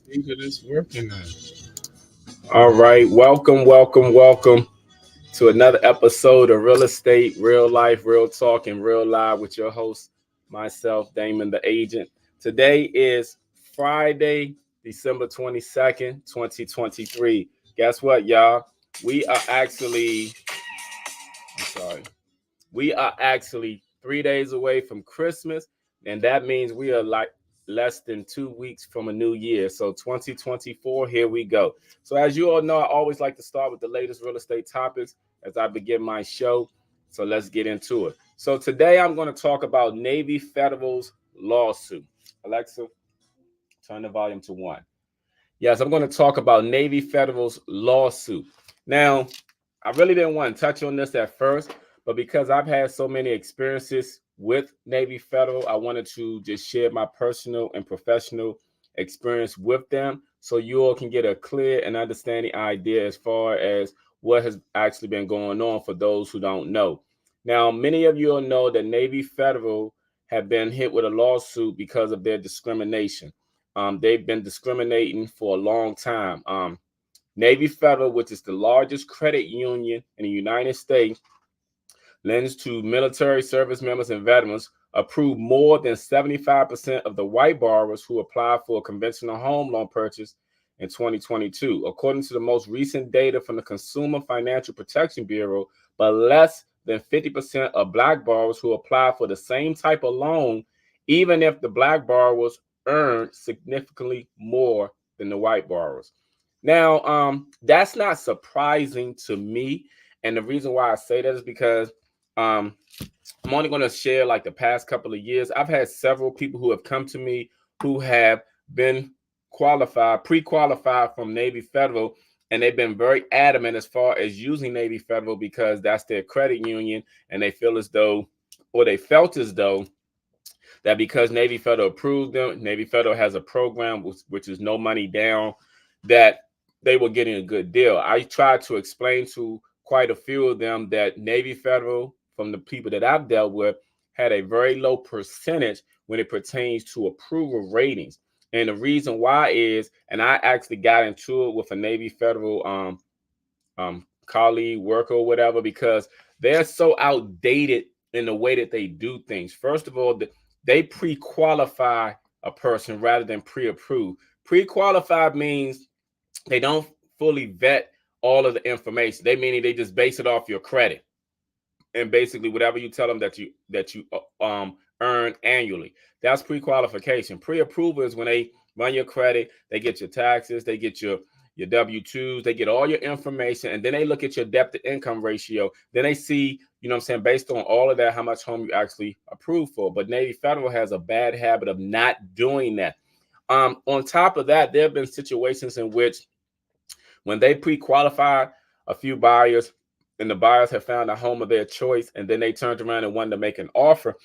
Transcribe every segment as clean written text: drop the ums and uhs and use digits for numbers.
think that it's working now. All right, welcome to another episode of Real Estate, Real Life, Real Talk, and Real Live with your host, myself, Damon the Agent. Today is Friday, December 22nd, 2023. Guess what, y'all? We are actually, I'm sorry, we are actually 3 days away from Christmas, and that means we are like less than 2 weeks from a new year. So 2024, here we go. So as you all know, I always like to start with the latest real estate topics as I begin my show. So let's get into it. So today I'm going to talk about Navy Federal's lawsuit. Alexa, turn the volume to one. Yes, I'm going to talk about Navy Federal's lawsuit. Now, I really didn't want to touch on this at first, but because I've had so many experiences with Navy Federal, I wanted to just share my personal and professional experience with them so you all can get a clear and understanding idea as far as what has actually been going on for those who don't know. Now, many of you all know that Navy Federal have been hit with a lawsuit because of their discrimination. They've been discriminating for a long time. Navy Federal, which is the largest credit union in the United States, lends to military service members and veterans, approved more than 75% of the white borrowers who applied for a conventional home loan purchase in 2022, according to the most recent data from the Consumer Financial Protection Bureau, but less than 50% of black borrowers who applied for the same type of loan, even if the black borrowers earned significantly more than the white borrowers. Now, that's not surprising to me. And the reason why I say that is because um, I'm only going to share like the past couple of years. I've had several people who have come to me who have been qualified, pre-qualified from Navy Federal, and they've been very adamant as far as using Navy Federal because that's their credit union, and they feel as though, or they felt as though, that because Navy Federal approved them, Navy Federal has a program which is no money down, that they were getting a good deal. I tried to explain to quite a few of them that Navy Federal, from the people that I've dealt with, had a very low percentage when it pertains to approval ratings. And the reason why is, and I actually got into it with a Navy Federal colleague, worker, or whatever, because they're so outdated in the way that they do things. First of all, they pre-qualify a person rather than pre-approve. Pre-qualified means they don't fully vet all of the information. They meaning they just base it off your credit and basically whatever you tell them that you earn annually. That's pre-qualification. Pre-approval is when they run your credit, they get your taxes, they get your W-2s, they get all your information, and then they look at your debt to income ratio. Then they see, you know what I'm saying, based on all of that, how much home you actually approve for. But Navy Federal has a bad habit of not doing that. On top of that, there have been situations in which when they pre-qualified a few buyers and the buyers have found a home of their choice, and then they turned around and wanted to make an offer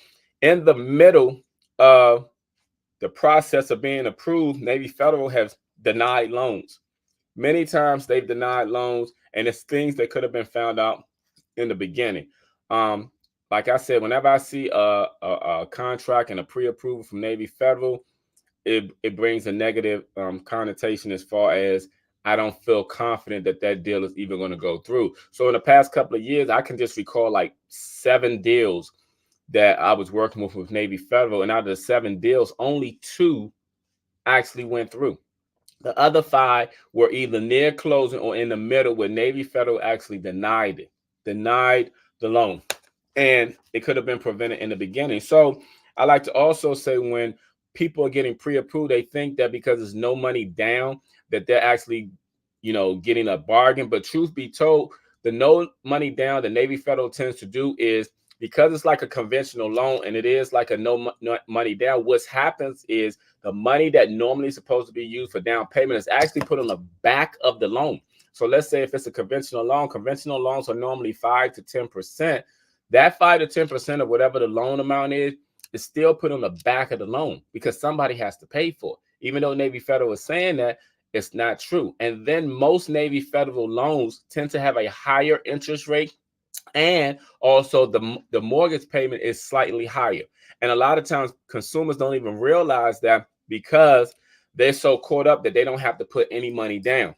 in the middle of the process of being approved, Navy Federal has denied loans. Many times they've denied loans, and it's things that could have been found out in the beginning. Um, like I said, whenever I see a contract and a pre-approval from Navy Federal, it brings a negative connotation as far as I don't feel confident that that deal is even going to go through. So in the past couple of years, I can just recall like 7 deals that I was working with Navy Federal, and out of the 7 deals, only 2 actually went through. The other 5 were either near closing or in the middle, where Navy Federal actually denied the loan, and it could have been prevented in the beginning. So I like to also say when people are getting pre-approved, they think that because there's no money down, that they're actually, getting a bargain. But truth be told, the no money down the Navy Federal tends to do is, because it's like a conventional loan and it is like a no money down, what happens is the money that normally is supposed to be used for down payment is actually put on the back of the loan. So let's say if it's a conventional loans are normally 5 to 10%. That 5 to 10% of whatever the loan amount is still put on the back of the loan because somebody has to pay for it. Even though Navy Federal is saying that, it's not true. And then most Navy Federal loans tend to have a higher interest rate, and also the mortgage payment is slightly higher. And a lot of times consumers don't even realize that because they're so caught up that they don't have to put any money down.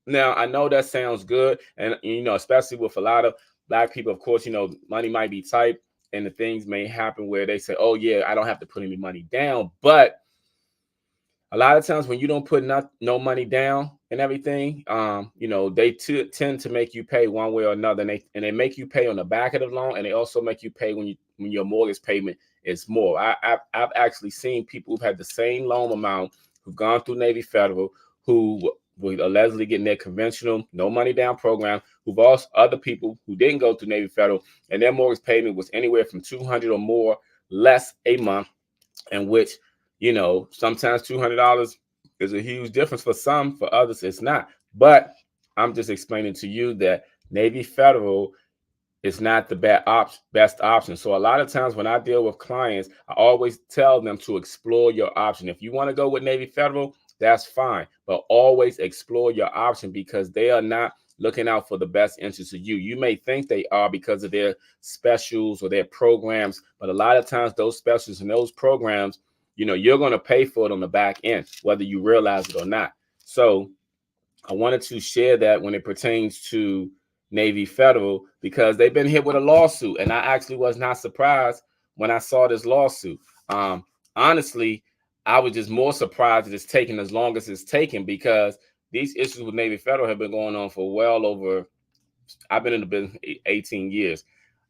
Now, I know that sounds good. And, especially with a lot of Black people, of course, money might be tight and the things may happen where they say, oh, yeah, I don't have to put any money down. But a lot of times when you don't put no money down and everything, they tend to make you pay one way or another. And they make you pay on the back of the loan, and they also make you pay when your mortgage payment is more. I've actually seen people who've had the same loan amount who've gone through Navy Federal, who were allegedly getting their conventional no money down program, who've also other people who didn't go through Navy Federal, and their mortgage payment was anywhere from $200 or more less a month, in which sometimes $200 is a huge difference for some, for others it's not. But I'm just explaining to you that Navy Federal is not the best option. So a lot of times when I deal with clients, I always tell them to explore your option. If you want to go with Navy Federal, that's fine, but always explore your option, because they are not looking out for the best interest of you. You may think they are because of their specials or their programs, but a lot of times those specials and those programs, you're going to pay for it on the back end, whether you realize it or not. So I wanted to share that when it pertains to Navy Federal, because they've been hit with a lawsuit. And I actually was not surprised when I saw this lawsuit. Honestly, I was just more surprised that it's taken as long as it's taken, because these issues with Navy Federal have been going on for well over, I've been in the business 18 years.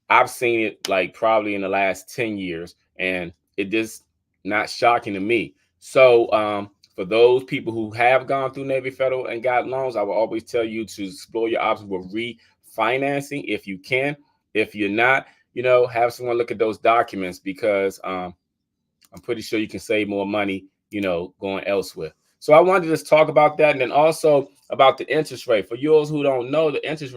I've seen it like probably in the last 10 years, and it just not shocking to me. So for those people who have gone through Navy Federal and got loans, I will always tell you to explore your options with refinancing if you can. If you're not, have someone look at those documents, because I'm pretty sure you can save more money, going elsewhere. So I wanted to just talk about that, and then also about the interest rate. For yours who don't know, the interest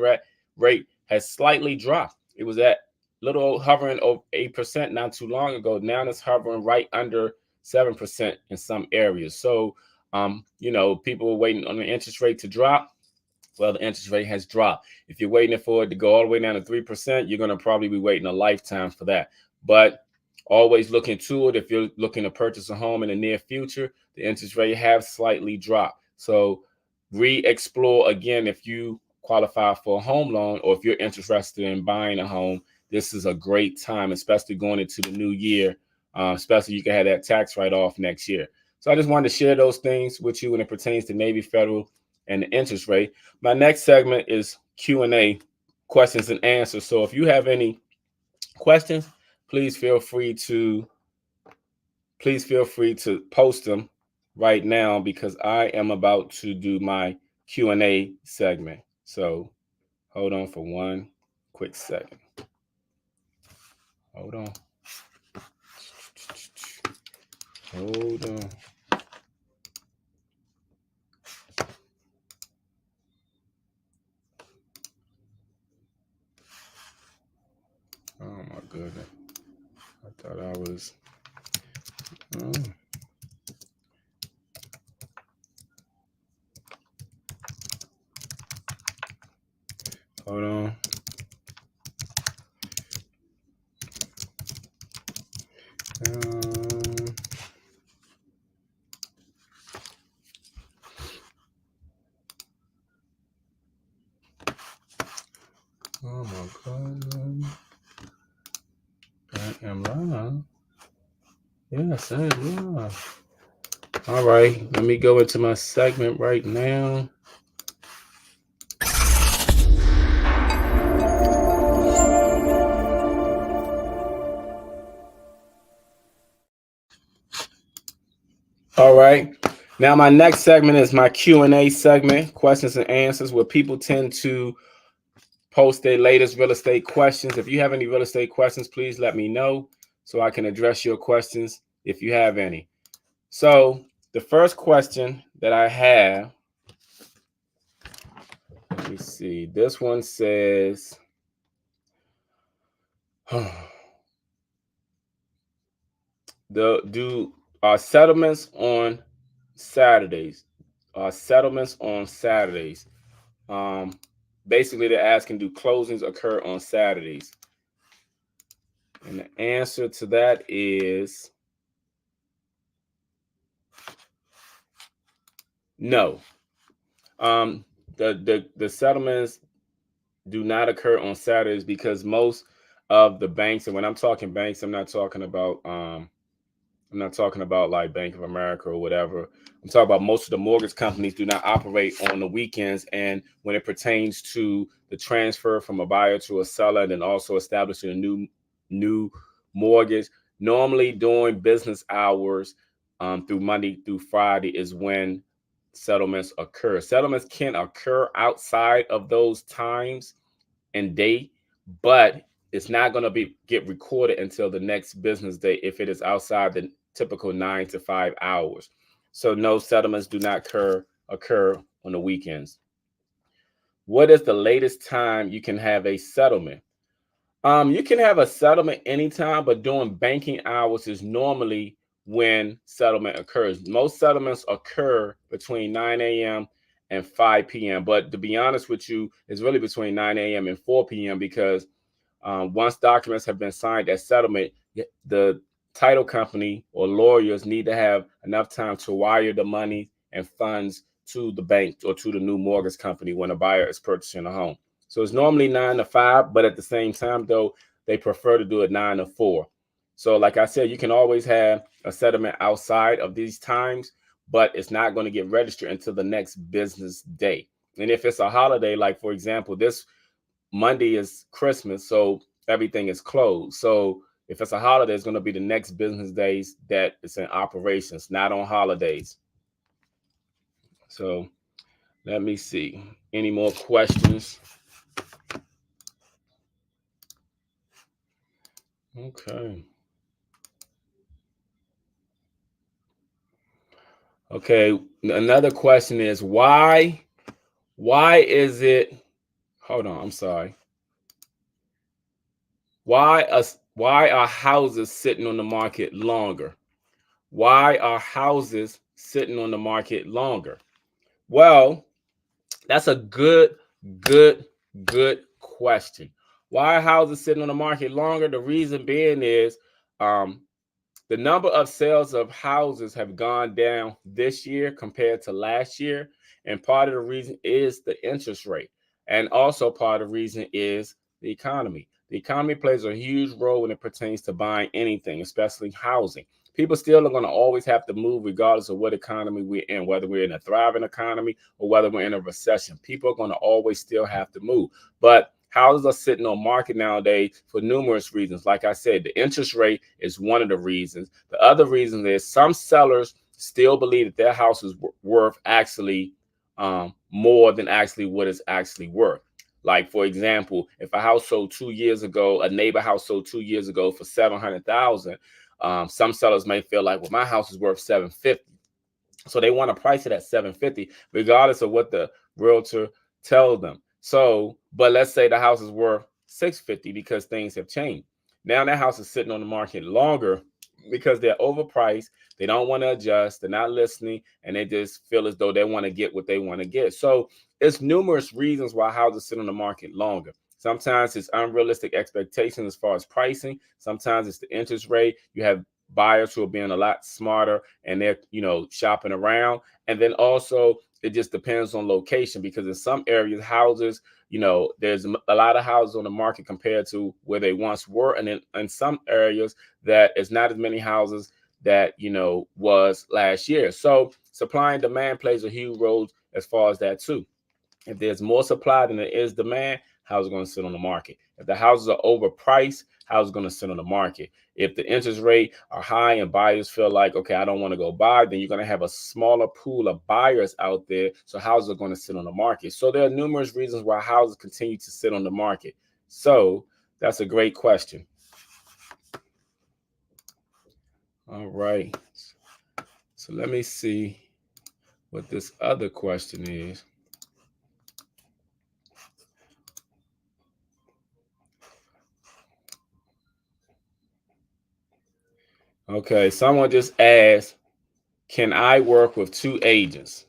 rate has slightly dropped. It was at little hovering over 8% not too long ago. Now it's hovering right under 7% in some areas. So, people were waiting on the interest rate to drop. Well, the interest rate has dropped. If you're waiting for it to go all the way down to 3%, you're going to probably be waiting a lifetime for that. But always look into it. If you're looking to purchase a home in the near future, the interest rate has slightly dropped. So re-explore again if you qualify for a home loan, or if you're interested in buying a home. This is a great time, especially going into the new year. Especially you can have that tax write-off next year. So I just wanted to share those things with you when it pertains to Navy Federal and the interest rate. My next segment is Q&A, questions and answers. So if you have any questions, please feel free to post them right now, because I am about to do my Q&A segment. So hold on for one quick second. Hold on. Oh my goodness. I thought I was. Hold on. Oh my God. I am live. Yes, I am live. All right, let me go into my segment right now. All right. Now my next segment is my Q&A segment, questions and answers, where people tend to post their latest real estate questions. If you have any real estate questions, please let me know so I can address your questions if you have any. So the first question that I have, let me see. This one says, are settlements on Saturdays? Basically, they're asking, do closings occur on Saturdays? And the answer to that is No. The settlements do not occur on Saturdays because most of the banks, and when I'm talking banks, I'm not talking about like Bank of America or whatever. I'm talking about most of the mortgage companies do not operate on the weekends. And when it pertains to the transfer from a buyer to a seller, and then also establishing a new mortgage, normally during business hours through Monday through Friday is when settlements occur. Settlements can occur outside of those times and date, but it's not going to be get recorded until the next business day if it is outside the typical 9 to 5 hours. So no, settlements do not occur on the weekends. What is the latest time you can have a settlement? You can have a settlement anytime, but during banking hours is normally when settlement occurs. Most settlements occur between 9 a.m. and 5 p.m. But to be honest with you, it's really between 9 a.m. and 4 p.m. because once documents have been signed as settlement, the title company or lawyers need to have enough time to wire the money and funds to the bank or to the new mortgage company when a buyer is purchasing a home. So it's normally 9 to 5, but at the same time, though, they prefer to do it 9 to 4. So, like I said, you can always have a settlement outside of these times, but it's not going to get registered until the next business day. And if it's a holiday, like for example, this Monday is Christmas, so everything is closed. So if it's a holiday, it's going to be the next business days that it's in operations, not on holidays. So let me see. Any more questions? Okay. Okay. Another question is why is it, hold on, I'm sorry. Why are houses sitting on the market longer? Why are houses sitting on the market longer? Well, that's a good, good question. Why are houses sitting on the market longer? The reason being is um, the number of sales of houses have gone down this year compared to last year. And part of the reason is the interest rate. And also part of the reason is the economy. The economy plays a huge role when it pertains to buying anything, especially housing. People still are going to always have to move regardless of what economy we're in, whether we're in a thriving economy or whether we're in a recession. People are going to always still have to move. But houses are sitting on market nowadays for numerous reasons. Like I said, the interest rate is one of the reasons. The other reason is some sellers still believe that their house is worth actually more than actually what it's actually worth. Like for example, if a house sold 2 years ago, a neighbor house sold 2 years ago for 700,000. Some sellers may feel like, well, my house is worth 750. So they want to price it at 750, regardless of what the realtor tells them. So, but let's say the house is worth 650 because things have changed. Now that house is sitting on the market longer because they're overpriced. They don't want to adjust. They're not listening, and they just feel as though they want to get what they want to get. So it's numerous reasons why houses sit on the market longer. Sometimes it's unrealistic expectations as far as pricing. Sometimes it's the interest rate. You have buyers who are being a lot smarter and they're shopping around. And then also it just depends on location, because in some areas houses, there's a lot of houses on the market compared to where they once were, and in some areas that is not as many houses that was last year. So supply and demand plays a huge role as far as that too. If there's more supply than there is demand, houses are going to sit on the market. If the houses are overpriced, houses are going to sit on the market. If the interest rate are high and buyers feel like, okay, I don't want to go buy, then you're going to have a smaller pool of buyers out there. So houses are going to sit on the market. So there are numerous reasons why houses continue to sit on the market. So that's a great question. All right. So let me see what this other question is. Okay, someone just asked, can I work with two agents?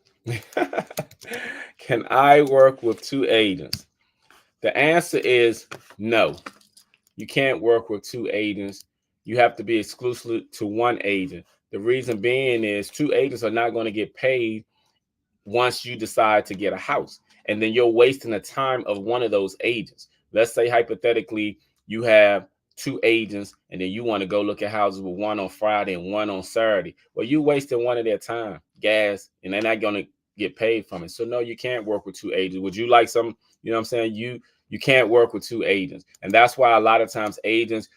Can I work with two agents? The answer is no. You can't work with two agents. You have to be exclusive to one agent. The reason being is two agents are not going to get paid once you decide to get a house. And then you're wasting the time of one of those agents. Let's say hypothetically you have two agents and then you want to go look at houses with one on Friday and one on Saturday. Well, you wasting one of their time, gas, and they're not going to get paid from it. So no, you can't work with two agents. Would you like some, you know what I'm saying? You can't work with two agents. And that's why a lot of times agents,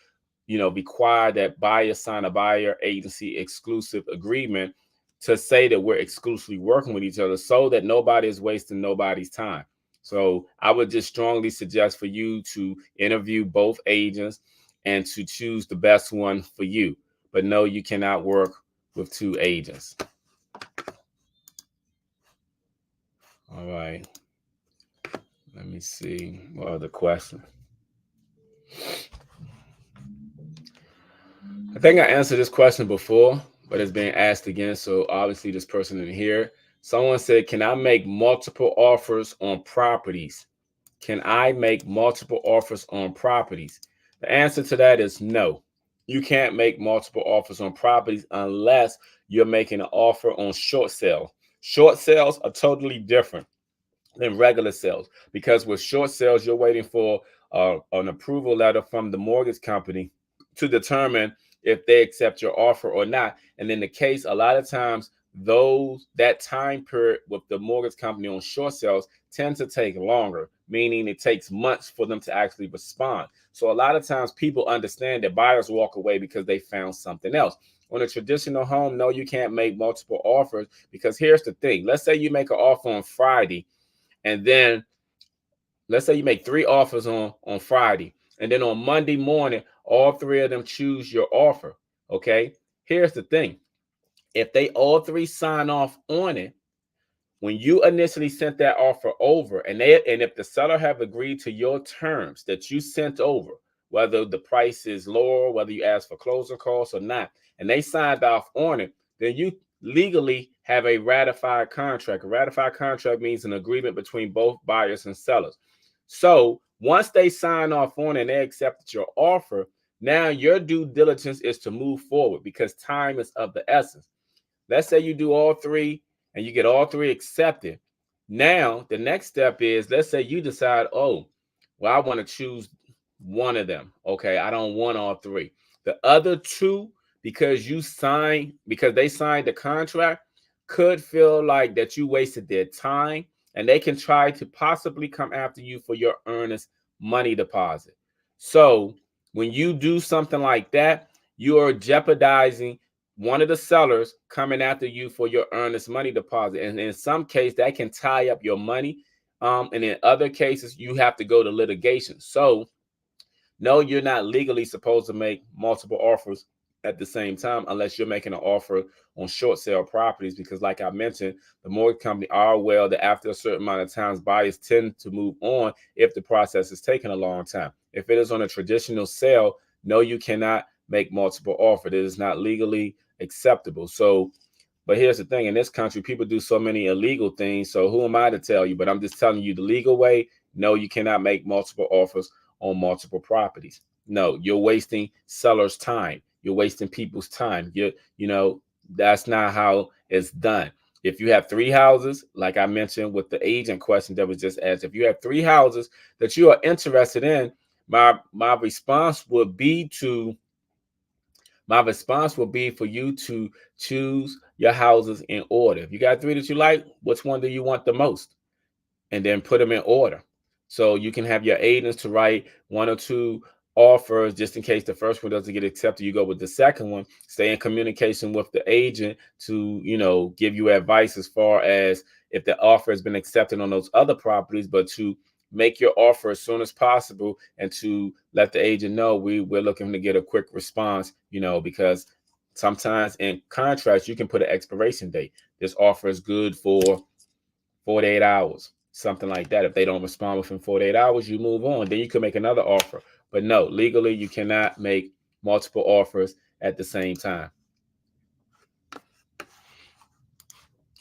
require that buyers sign a buyer agency exclusive agreement to say that we're exclusively working with each other so that nobody is wasting nobody's time. So I would just strongly suggest for you to interview both agents and to choose the best one for you. But no, you cannot work with two agents. All right. Let me see. What other question? I think I answered this question before, but it's being asked again. So obviously this person in here, someone said, can I make multiple offers on properties? Can I make multiple offers on properties? The answer to that is no. You can't make multiple offers on properties unless you're making an offer on short sale. Short sales are totally different than regular sales, because with short sales, you're waiting for an approval letter from the mortgage company to determine if they accept your offer or not. And in the case, a lot of times, that time period with the mortgage company on short sales tends to take longer, meaning it takes months for them to actually respond. So a lot of times people understand that buyers walk away because they found something else. On a traditional home, no, you can't make multiple offers, because here's the thing. Let's say you make an offer on Friday, and then let's say you make 3 offers on Friday, and then on Monday morning, all 3 of them choose your offer. Okay. Here's the thing. If they all 3 sign off on it, when you initially sent that offer over, and if the seller have agreed to your terms that you sent over, whether the price is lower, whether you ask for closing costs or not, and they signed off on it, then you legally have a ratified contract. A ratified contract means an agreement between both buyers and sellers. So once they sign off on it and they accepted your offer, now your due diligence is to move forward, because time is of the essence. Let's say you do all 3 and you get all 3 accepted. Now, the next step is, let's say you decide, oh, well, I want to choose one of them. Okay, I don't want all 3. The other 2, because they signed the contract, could feel like that you wasted their time, and they can try to possibly come after you for your earnest money deposit. So when you do something like that, you are jeopardizing one of the sellers coming after you for your earnest money deposit. And in some case, that can tie up your money. And in other cases, you have to go to litigation. So no, you're not legally supposed to make multiple offers at the same time unless you're making an offer on short sale properties, because like I mentioned, the mortgage company are aware that after a certain amount of times, buyers tend to move on if the process is taking a long time. If it is on a traditional sale, no, you cannot make multiple offers. It is not legally acceptable. So, but here's the thing, in this country, people do so many illegal things. So who am I to tell you? But I'm just telling you the legal way. No, you cannot make multiple offers on multiple properties. No, you're wasting sellers' time. You're wasting people's time. That's not how it's done. If you have 3 houses, like I mentioned with the agent question that was just asked, if you have 3 houses that you are interested in, my response would be for you to choose your houses in order. If you got 3 that you like, which one do you want the most? And then put them in order. So you can have your agents to write 1 or 2 offers just in case the first one doesn't get accepted. You go with the second one. Stay in communication with the agent to, give you advice as far as if the offer has been accepted on those other properties, but to make your offer as soon as possible and to let the agent know we're looking to get a quick response, because sometimes in contracts you can put an expiration date. This offer is good for 48 hours, something like that. If they don't respond within 48 hours, you move on. Then you can make another offer. But no, legally, you cannot make multiple offers at the same time.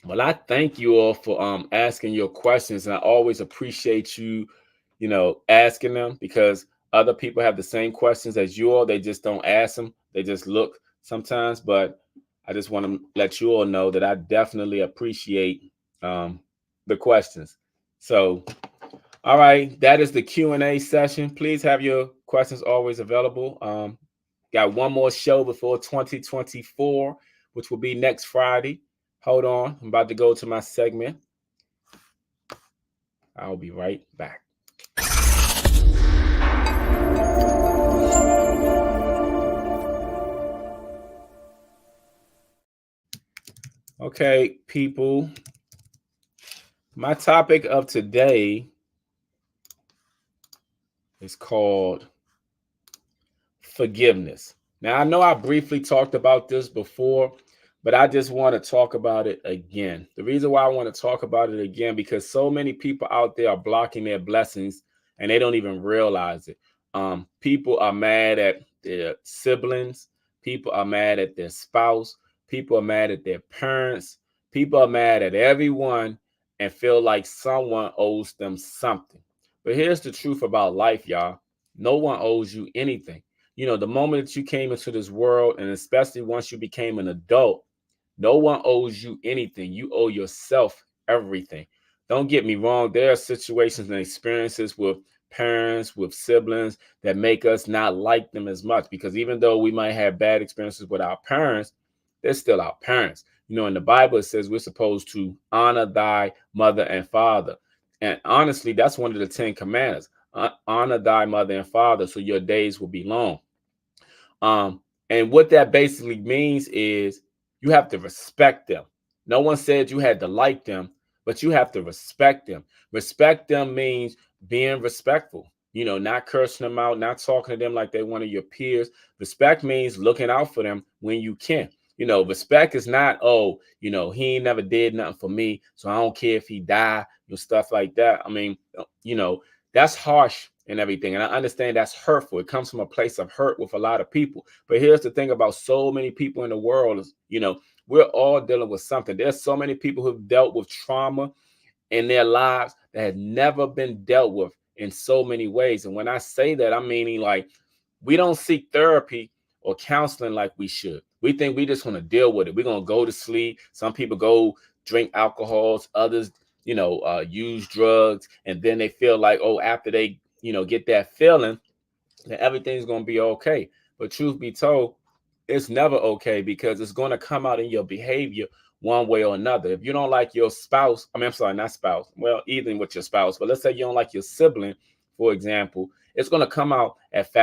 Well, I thank you all for asking your questions, and I always appreciate you, asking them, because other people have the same questions as you all. They just don't ask them. They just look sometimes. But I just want to let you all know that I definitely appreciate the questions. So, all right, that is the Q&A session. Please have your questions always available. Got one more show before 2024, which will be next Friday. Hold on, I'm about to go to my segment. I'll be right back. Okay, people. My topic of today is called forgiveness. Now, I know I briefly talked about this before, but I just want to talk about it again. The reason why I want to talk about it again, because so many people out there are blocking their blessings and they don't even realize it. People are mad at their siblings. People are mad at their spouse. People are mad at their parents. People are mad at everyone and feel like someone owes them something. But here's the truth about life, y'all. No one owes you anything. You know, the moment that you came into this world, and especially once you became an adult, no one owes you anything. You owe yourself everything. Don't get me wrong. There are situations and experiences with parents, with siblings that make us not like them as much, because even though we might have bad experiences with our parents, they're still our parents. You know, in the Bible, it says we're supposed to honor thy mother and father. And honestly, that's one of the 10 commandments. Honor thy mother and father so your days will be long. And what that basically means is you have to respect them. No one said you had to like them, but you have to respect them. Respect them means being respectful, you know, not cursing them out, not talking to them like they're one of your peers. Respect means looking out for them when you can. You know, respect is not, oh, you know, he ain't never did nothing for me, so I don't care if he died, you know, stuff like that. I mean, you know, that's harsh and everything. And I understand that's hurtful. It comes from a place of hurt with a lot of people. But here's the thing about so many people in the world is, you know, we're all dealing with something. There's so many people who've dealt with trauma in their lives that had never been dealt with in so many ways. And when I say that, I'm meaning like we don't seek therapy or counseling like we should. We think we just want to deal with it. We're going to go to sleep. Some people go drink alcohols, others, you know, use drugs, and then they feel like, oh, after they, you know, get that feeling, that everything's going to be okay. But truth be told, it's never okay, because it's going to come out in your behavior one way or another. If you don't like your spouse, I mean, I'm sorry, not spouse, well, even with your spouse, but let's say you don't like your sibling, for example, it's going to come out at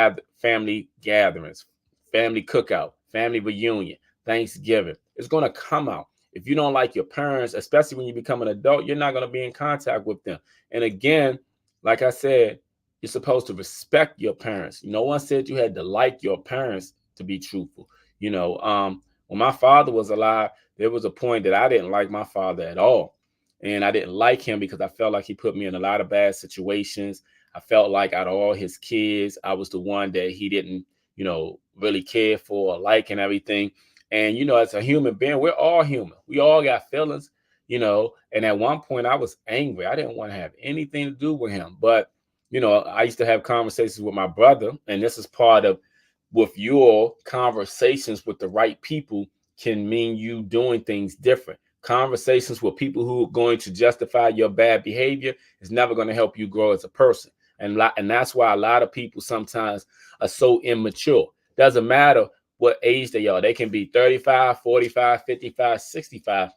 family gatherings, family cookout, family reunion, Thanksgiving. It's going to come out. If you don't like your parents, especially when you become an adult, you're not going to be in contact with them. And again, like I said, you're supposed to respect your parents. No one said you had to like your parents, to be truthful. You know, when my father was alive, there was a point that I didn't like my father at all. And I didn't like him because I felt like he put me in a lot of bad situations. I felt like out of all his kids, I was the one that he didn't, you know, really care for or like and everything. And, you know, as a human being, we're all human. We all got feelings, you know. And at one point, I was angry. I didn't want to have anything to do with him. But, you know, I used to have conversations with my brother, and this is part of with your conversations with the right people can mean you doing things different. Conversations with people who are going to justify your bad behavior is never going to help you grow as a person. And that's why a lot of people sometimes are so immature. Doesn't matter what age they are. They can be 35, 45, 55, 65,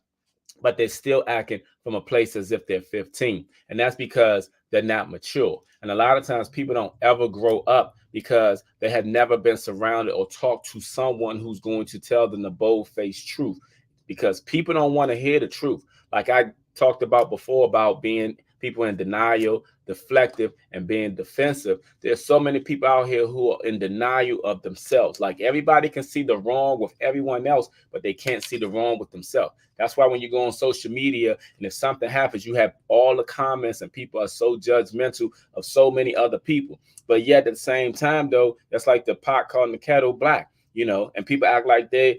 but they're still acting from a place as if they're 15. And that's because they're not mature. And a lot of times people don't ever grow up because they had never been surrounded or talked to someone who's going to tell them the bold-faced truth, because people don't want to hear the truth. Like I talked about before about being people in denial, deflective, and being defensive. There's so many people out here who are in denial of themselves. Like everybody can see the wrong with everyone else, but they can't see the wrong with themselves. That's why when you go on social media and if something happens, you have all the comments and people are so judgmental of so many other people. But yet at the same time, though, that's like the pot calling the kettle black, you know, and people act like their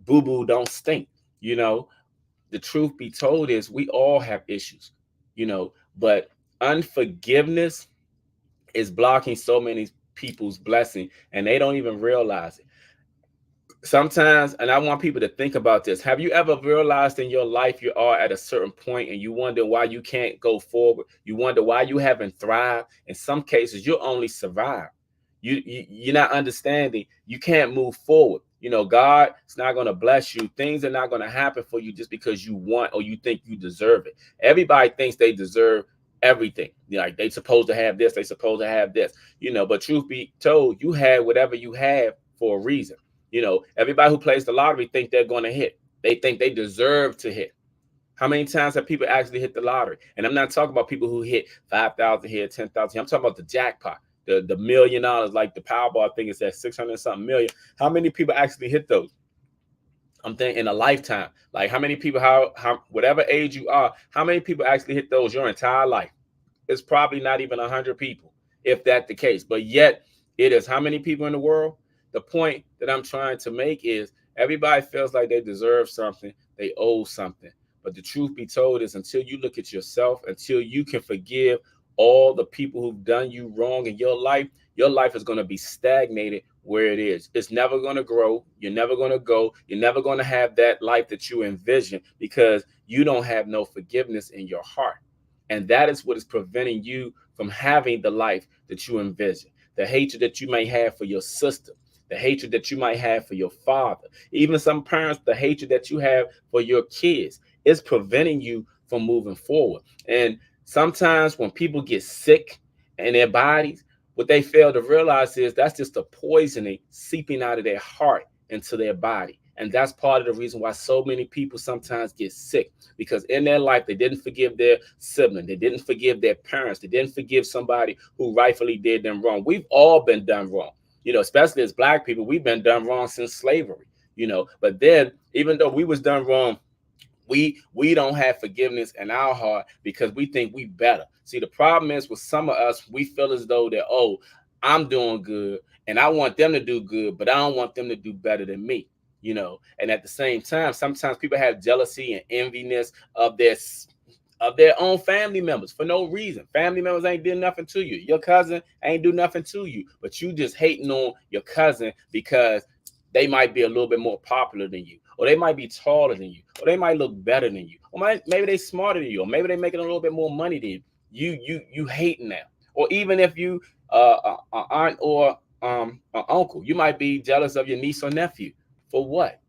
boo-boo don't stink, you know. The truth be told is we all have issues, you know, but unforgiveness is blocking so many people's blessing and they don't even realize it. Sometimes, and I want people to think about this. Have you ever realized in your life you are at a certain point and you wonder why you can't go forward? You wonder why you haven't thrived. In some cases, you'll only survive. You're not understanding. You can't move forward. God is not going to bless you. Things are not going to happen for you just because you want or you think you deserve it. Everybody thinks they deserve everything. Like they supposed to have this, they supposed to have this. But truth be told, you had whatever you have for a reason. Everybody who plays the lottery think they're going to hit. They think they deserve to hit. How many times have people actually hit the lottery? And I'm not talking about people who hit 5,000 here, 10,000. I'm talking about the jackpot, the $1 million, like the Powerball thing is at 600 something million. How many people actually hit those? I'm thinking in a lifetime. Like how many people, how whatever age you are, how many people actually hit those your entire life? It's probably not even 100 people, if that's the case. But yet it is how many people in the world? The point that I'm trying to make is everybody feels like they deserve something, they owe something. But the truth be told is until you look at yourself, until you can forgive all the people who've done you wrong in your life is going to be stagnated where it is. It's never going to grow. You're never going to go. You're never going to have that life that you envision because you don't have no forgiveness in your heart. And that is what is preventing you from having the life that you envision. The hatred that you may have for your sister, the hatred that you might have for your father, even some parents, the hatred that you have for your kids is preventing you from moving forward. And sometimes when people get sick in their bodies, what they fail to realize is that's just the poisoning seeping out of their heart into their body. And that's part of the reason why so many people sometimes get sick, because in their life, they didn't forgive their sibling. They didn't forgive their parents. They didn't forgive somebody who rightfully did them wrong. We've all been done wrong, especially as Black people. We've been done wrong since slavery, but then even though we was done wrong, we don't have forgiveness in our heart because we think we better. See, the problem is with some of us, we feel as though that, oh, I'm doing good and I want them to do good, but I don't want them to do better than me. And at the same time, sometimes people have jealousy and enviness of their own family members for no reason. Family members ain't did nothing to you. Your cousin ain't do nothing to you, but you just hating on your cousin because they might be a little bit more popular than you, or they might be taller than you, or they might look better than you, or maybe they smarter than you, or maybe they making a little bit more money than you. You hating them, or even if you aunt or an uncle, you might be jealous of your niece or nephew. For what?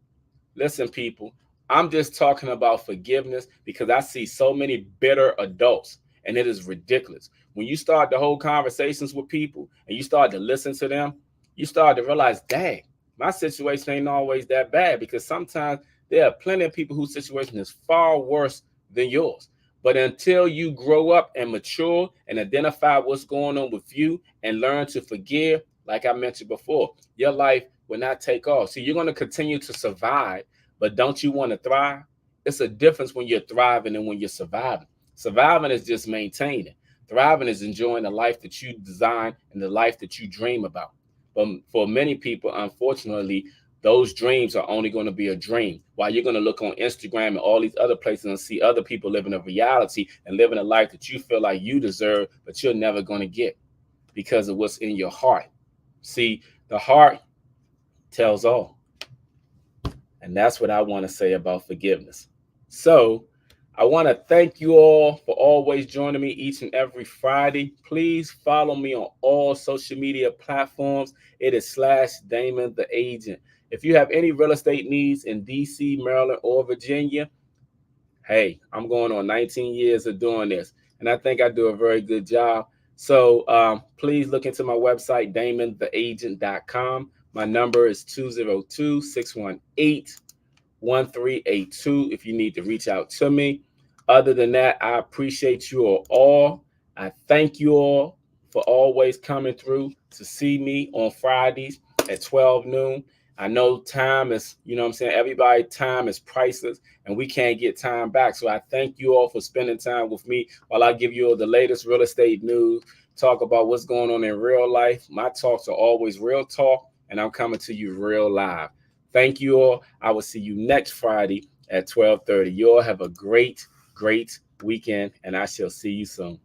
Listen, people, I'm just talking about forgiveness because I see so many bitter adults and it is ridiculous. When you start to hold conversations with people and you start to listen to them, you start to realize, dang, my situation ain't always that bad, because sometimes there are plenty of people whose situation is far worse than yours. But until you grow up and mature and identify what's going on with you and learn to forgive, like I mentioned before, your life will not take off. See, you're going to continue to survive, but don't you want to thrive? It's a difference when you're thriving and when you're surviving. Surviving is just maintaining. Thriving is enjoying the life that you design and the life that you dream about. But for many people, unfortunately, those dreams are only going to be a dream. While you're going to look on Instagram and all these other places and see other people living a reality and living a life that you feel like you deserve, but you're never going to get because of what's in your heart. See, the heart tells all. And that's what I want to say about forgiveness. So I want to thank you all for always joining me each and every Friday. Please follow me on all social media platforms. It is /Damon the Agent. If you have any real estate needs in DC, Maryland, or Virginia, hey, I'm going on 19 years of doing this, and I think I do a very good job. So please look into my website, DamonTheAgent.com. My number is 202-618-1382 if you need to reach out to me. Other than that, I appreciate you all. I thank you all for always coming through to see me on Fridays at 12 noon. I know time is, everybody's time is priceless and we can't get time back. So I thank you all for spending time with me while I give you all the latest real estate news, talk about what's going on in real life. My talks are always real talk, and I'm coming to you real live. Thank you all. I will see you next Friday at 12:30. You all have a great weekend, and I shall see you soon.